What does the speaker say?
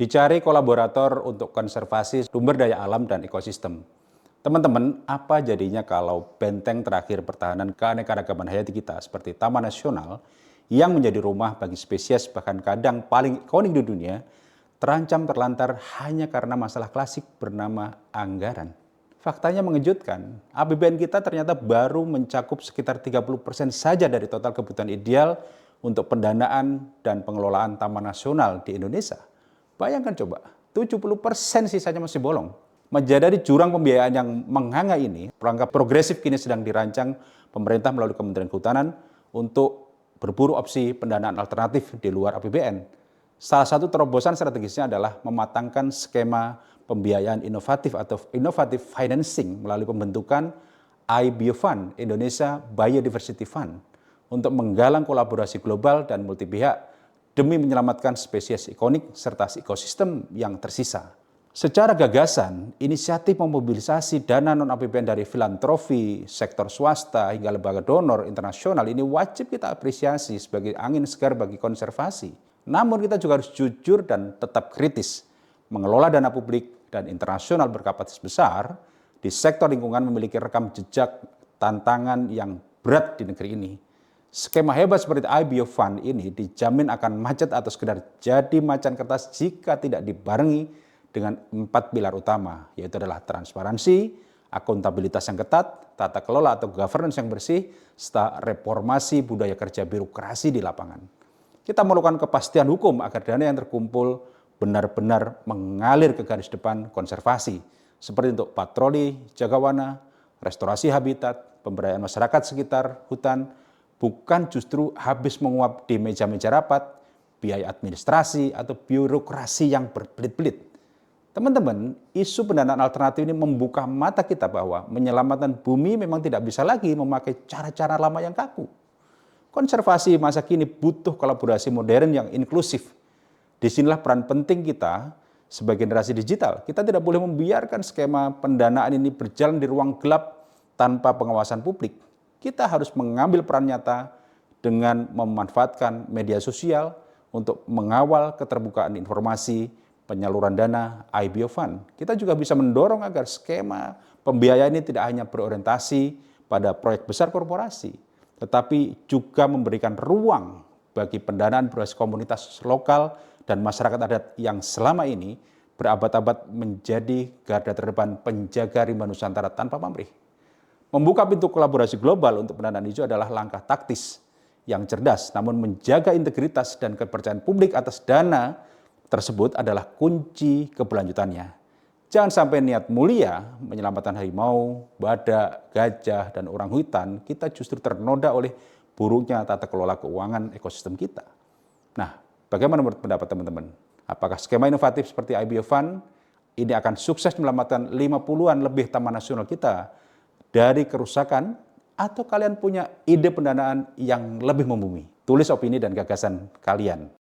Dicari kolaborator untuk konservasi sumber daya alam dan ekosistem. Teman-teman, apa jadinya kalau benteng terakhir pertahanan keanekaragaman hayati kita seperti Taman Nasional yang menjadi rumah bagi spesies bahkan kadang paling ikonik di dunia terancam terlantar hanya karena masalah klasik bernama anggaran. Faktanya mengejutkan, APBN kita ternyata baru mencakup sekitar 30% saja dari total kebutuhan ideal untuk pendanaan dan pengelolaan Taman Nasional di Indonesia. Bayangkan coba, 70% sisanya masih bolong. Menjadi jurang pembiayaan yang menghanga ini, perangkat progresif kini sedang dirancang pemerintah melalui Kementerian Kehutanan untuk berburu opsi pendanaan alternatif di luar APBN. Salah satu terobosan strategisnya adalah mematangkan skema pembiayaan inovatif atau innovative financing melalui pembentukan IBIO Fund, Indonesia Biodiversity Fund, untuk menggalang kolaborasi global dan multi pihak demi menyelamatkan spesies ikonik serta ekosistem yang tersisa. Secara gagasan, inisiatif memobilisasi dana non-APBN dari filantropi, sektor swasta, hingga lembaga donor internasional ini wajib kita apresiasi sebagai angin segar bagi konservasi. Namun kita juga harus jujur dan tetap kritis. Mengelola dana publik dan internasional berkapasitas besar di sektor lingkungan memiliki rekam jejak tantangan yang berat di negeri ini. Skema hebat seperti IBIO Fund ini dijamin akan macet atau sekedar jadi macan kertas jika tidak dibarengi dengan 4 pilar utama, yaitu adalah transparansi, akuntabilitas yang ketat, tata kelola atau governance yang bersih, serta reformasi budaya kerja birokrasi di lapangan. Kita memerlukan kepastian hukum agar dana yang terkumpul benar-benar mengalir ke garis depan konservasi, seperti untuk patroli, jagawana, restorasi habitat, pemberdayaan masyarakat sekitar hutan, bukan justru habis menguap di meja-meja rapat, biaya administrasi, atau birokrasi yang berbelit-belit. Teman-teman, isu pendanaan alternatif ini membuka mata kita bahwa menyelamatkan bumi memang tidak bisa lagi memakai cara-cara lama yang kaku. Konservasi masa kini butuh kolaborasi modern yang inklusif. Disinilah peran penting kita sebagai generasi digital. Kita tidak boleh membiarkan skema pendanaan ini berjalan di ruang gelap tanpa pengawasan publik. Kita harus mengambil peran nyata dengan memanfaatkan media sosial untuk mengawal keterbukaan informasi penyaluran dana IBIO Fund. Kita juga bisa mendorong agar skema pembiayaan ini tidak hanya berorientasi pada proyek besar korporasi, tetapi juga memberikan ruang bagi pendanaan berbasis komunitas lokal dan masyarakat adat yang selama ini berabad-abad menjadi garda terdepan penjaga rimba Nusantara tanpa pamrih. Membuka pintu kolaborasi global untuk pendanaan hijau adalah langkah taktis yang cerdas, namun menjaga integritas dan kepercayaan publik atas dana tersebut adalah kunci keberlanjutannya. Jangan sampai niat mulia menyelamatkan harimau, badak, gajah, dan orang hutan, kita justru ternoda oleh buruknya tata kelola keuangan ekosistem kita. Nah, bagaimana menurut pendapat teman-teman? Apakah skema inovatif seperti IBIO Fund ini akan sukses menyelamatkan 50-an lebih taman nasional kita dari kerusakan, atau kalian punya ide pendanaan yang lebih membumi? Tulis opini dan gagasan kalian.